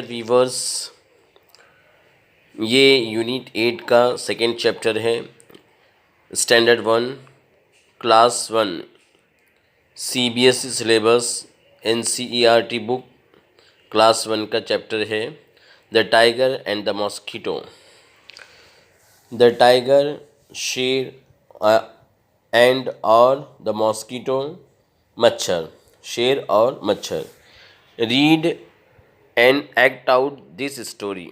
Viewers, ये unit 8 का second chapter है। Standard 1 class 1 CBSE syllabus NCERT book class 1 का चैप्टर है the tiger and the mosquito. The tiger, शेर and और द मॉस्किटो, मच्छर, शेर और मच्छर। Read and act out this story.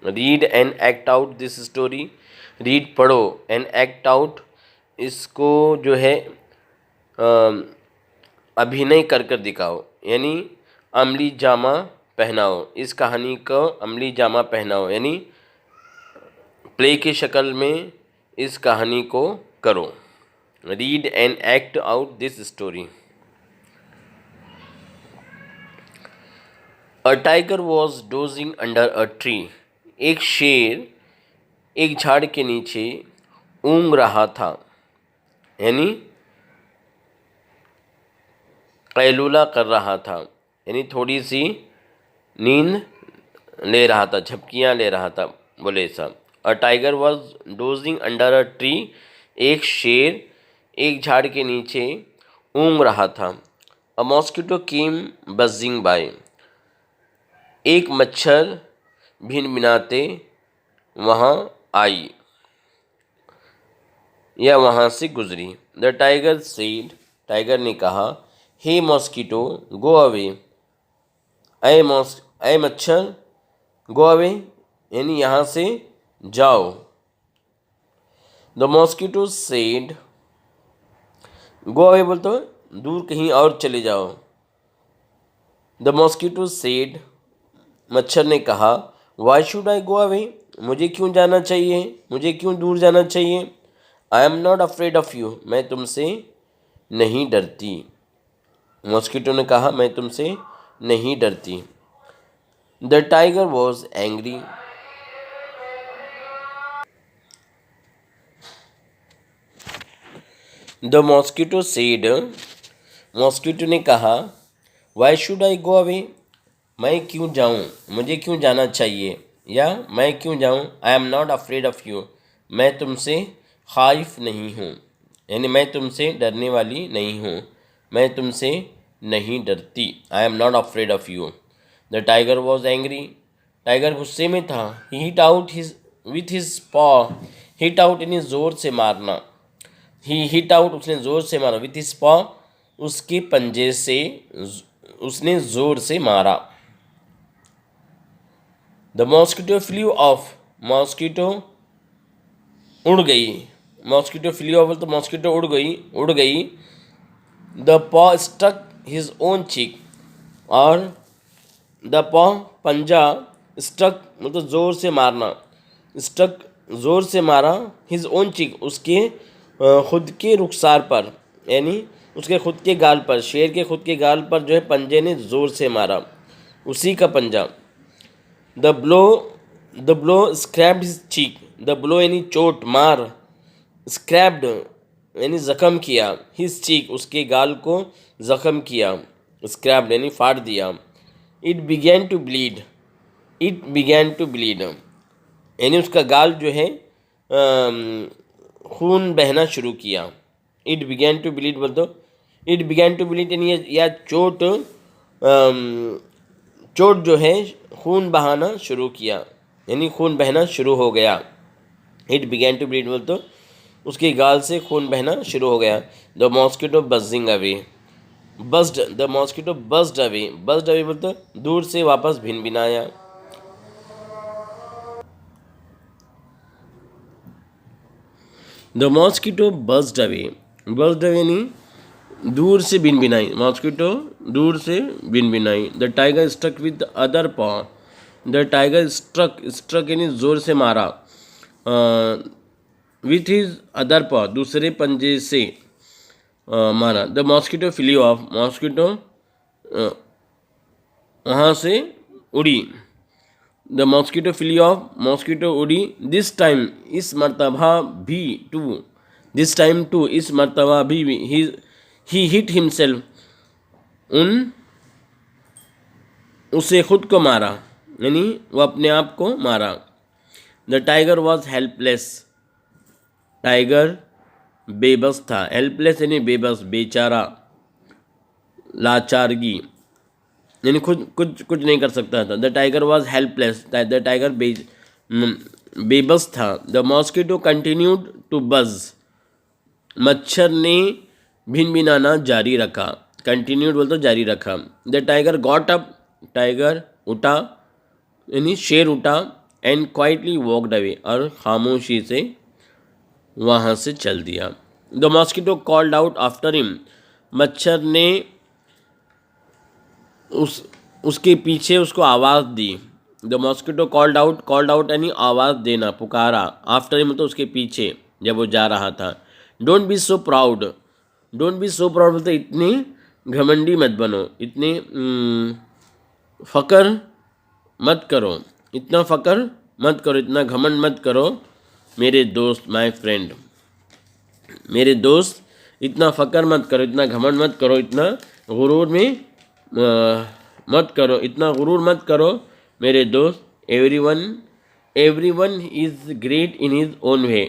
Read and act out this story. Read पढ़ो, and act out इसको जो है अभिनय कर कर दिखाओ, यानी अमली जामा पहनाओ। इस कहानी को अमली जामा पहनाओ, यानी प्ले की शक्ल में इस कहानी को करो। Read and act out this story. A tiger was dozing under a tree. एक शेर एक झाड़ के नीचे ऊँग रहा था, यानी कैलूला कर रहा था, यानी थोड़ी सी नींद ले रहा था, झपकियाँ ले रहा था, बोले ऐसा। A tiger was dozing under a tree. एक शेर एक झाड़ के नीचे ऊँग रहा था। A mosquito came buzzing by. एक मच्छर भिनभिनाते वहाँ आई या वहाँ से गुजरी। द टाइगर सेड, टाइगर ने कहा, हे मॉस्किटो गो अवे। अय मच्छर, गो अवे, यानी यहाँ से जाओ। The mosquito said, go away बोल तो दूर कहीं और चले जाओ। द मॉस्किटो सेड, मच्छर ने कहा, why should I go away, मुझे क्यों जाना चाहिए, मुझे क्यों दूर जाना चाहिए। आई am not afraid of you, मैं तुमसे नहीं डरती। मॉस्किटो ने कहा, मैं तुमसे नहीं डरती। The tiger was angry. The mosquito said, mosquito ने कहा, why should I go away, मैं क्यों जाऊँ, मुझे क्यों जाना चाहिए, या मैं क्यों जाऊँ। आई am not afraid of you, मैं तुमसे खाइफ नहीं हूँ, यानी मैं तुमसे डरने वाली नहीं हूँ, मैं तुमसे नहीं डरती। I am not afraid of you. The tiger was angry, tiger गुस्से में था। He hit out his with his paw, hit out यानी ज़ोर से मारना। ही हिट आउट, उसने ज़ोर से मारा। विथ हिज पॉ, उसके पंजे से उसने ज़ोर से मारा। The mosquito flew off, mosquito उड़ गई। मॉस्किटो फ्लू ऑफ तो मॉस्किटो उड़ गई। द पॉ स्टक हिज ओन चीक, और द पॉ पंजा, स्टक मतलब ज़ोर से मारना, स्टक ज़ोर से मारा, हिज ओन चीक उसके खुद के रुखसार पर, यानी उसके खुद के गाल पर, शेर के खुद के गाल पर जो है पंजे ने ज़ोर से मारा, उसी का पंजा। The blow scraped his cheek, the blow यानी चोट मार, स्क्रैप्ड यानी ज़ख़म किया, हिज चीक उसके गाल को ज़ख़म किया, स्क्रैप्ड यानी फाड़ दिया। It began to bleed, it began to bleed यानी उसका गाल जो है खून बहना शुरू किया। इट बिगैन टू ब्लीड बोल दो, इट बिगैन टू ब्लीड यानी या चोट चोट जो है खून बहाना शुरू किया, यानी खून बहना शुरू हो गया। इट बिगैन टू ब्लीड बोल तो उसके गाल से खून बहना शुरू हो गया। The mosquito buzzing away, buzzed, the mosquito buzzed away, buzzed away बोल तो दूर से वापस भिन भिनाया। The mosquito buzzed away, buzzed away नहीं दूर से भिन भिनाई, मॉस्किटो दूर से भिन भिनाई। The tiger struck with the other paw, the tiger struck, struck यानी जोर से मारा, विथ हिज अदर पॉ दूसरे पंजे से मारा। The mosquito flew off, mosquito वहाँ से उड़ी। The mosquito flew off, mosquito उड़ी। दिस टाइम इस मरतबा भी, टू दिस टाइम टू इस मरतबा भी, ही हिट हिमसेल्फ उसे खुद को मारा, यानी वो अपने आप को मारा। The tiger was helpless, tiger बेबस था। हेल्पलेस यानी बेबस, बेचारा, लाचारगी, यानी खुद कुछ कुछ नहीं कर सकता था। The tiger was helpless, the tiger बेबस था। द मॉस्किटो कंटिन्यूड टू बज, मच्छर ने भिनभिनाना जारी रखा। कंटिन्यूड बोलते तो जारी रखा। The tiger got up, tiger उठा यानी शेर उठा। एंड क्वाइटली वॉकड अवे, और खामोशी से वहाँ से चल दिया। The mosquito called out after him, मच्छर ने उसके पीछे उसको आवाज़ दी। द मॉस्किटो कॉल्ड आउट यानी आवाज़ देना, पुकारा। आफ्टर हिम तो उसके पीछे जब वो जा रहा था। Don't be so proud, don't be so proud बोलते इतने घमंडी मत बनो, इतने फ़क्र मत करो, इतना फ़क्र मत करो, इतना घमंड मत करो मेरे दोस्त, माय फ्रेंड, मेरे दोस्त, इतना फ़क्र मत करो, इतना घमंड मत करो, इतना गुरूर में मत करो, इतना गुरूर मत करो मेरे दोस्त। Every one is great in his own way,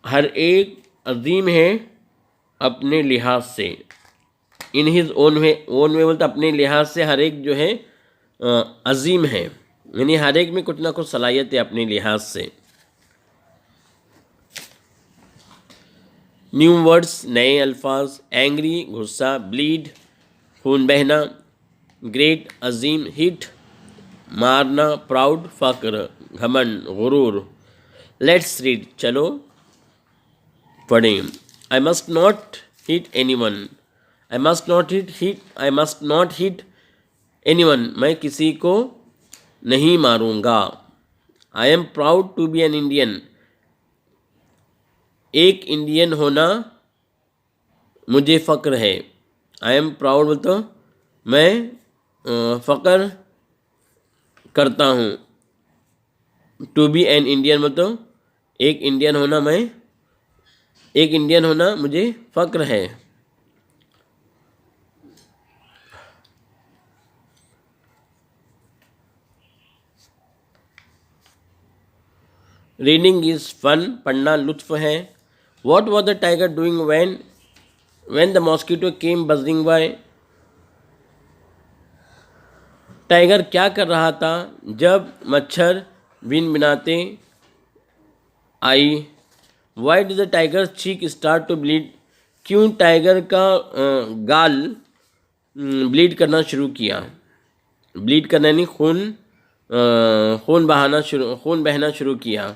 हर एक अजीम है अपने लिहाज से। इन हिज ओन वे बोलते अपने लिहाज से हर एक जो है अजीम है, यानी हर एक में कुछ ना कुछ सलाहियत है अपने लिहाज से। न्यू वर्ड्स, नए अल्फाज। एंग्री, गुस्सा। ब्लीड, खून बहना। ग्रेट, अजीम। हिट, मारना। प्राउड, फ़क्र, घमंड, गुरूर। लेट्स रीड, चलो पढ़ें। I must not hit anyone, I must not hit anyone, मैं किसी को नहीं मारूंगा। I am proud to be an Indian, एक इंडियन होना मुझे फ़क्र है। आई एम प्राउड बोलते मैं फ़क्र करता हूँ। टू बी एन इंडियन मतलब एक इंडियन होना, मैं एक इंडियन होना मुझे फ़क्र है। रीडिंग इज़ फन, पढ़ना लुत्फ है। What was the tiger doing when the mosquito came buzzing by, tiger क्या कर रहा था जब मच्छर भिनभिनाते आई। Why did the tiger cheek start to bleed, क्यों टाइगर का गाल ब्लीड करना शुरू किया। ब्लीड करना यानी खून बहना शुरू किया।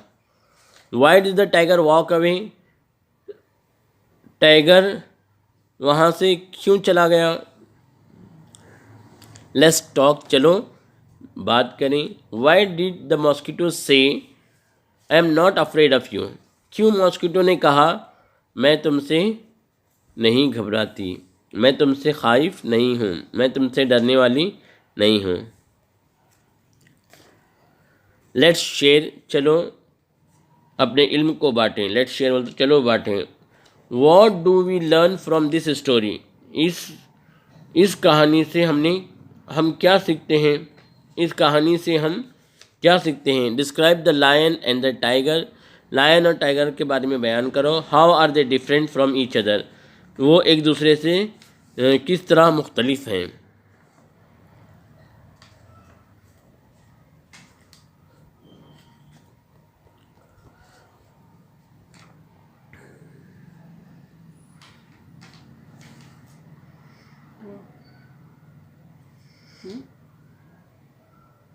Y did the tiger walk away, tiger वहाँ से क्यों चला गया। लेट्स टॉक, चलो बात करें। वाई डिड द मॉस्किटो से आई am not afraid of you, क्यों मॉस्किटो ने कहा मैं तुमसे नहीं घबराती, मैं तुमसे खाइफ नहीं हूँ, मैं तुमसे डरने वाली नहीं हूँ। लेट्स शेयर, चलो अपने इल्म को बांटें। लेट्स शेयर बोलते चलो बांटें। What do we learn from this story, इस कहानी से हम क्या सीखते हैं, इस कहानी से हम क्या सीखते हैं। Describe the lion and the tiger, lion और टाइगर के बारे में बयान करो। How are they different from each other, वो एक दूसरे से किस तरह मुख्तलिफ हैं।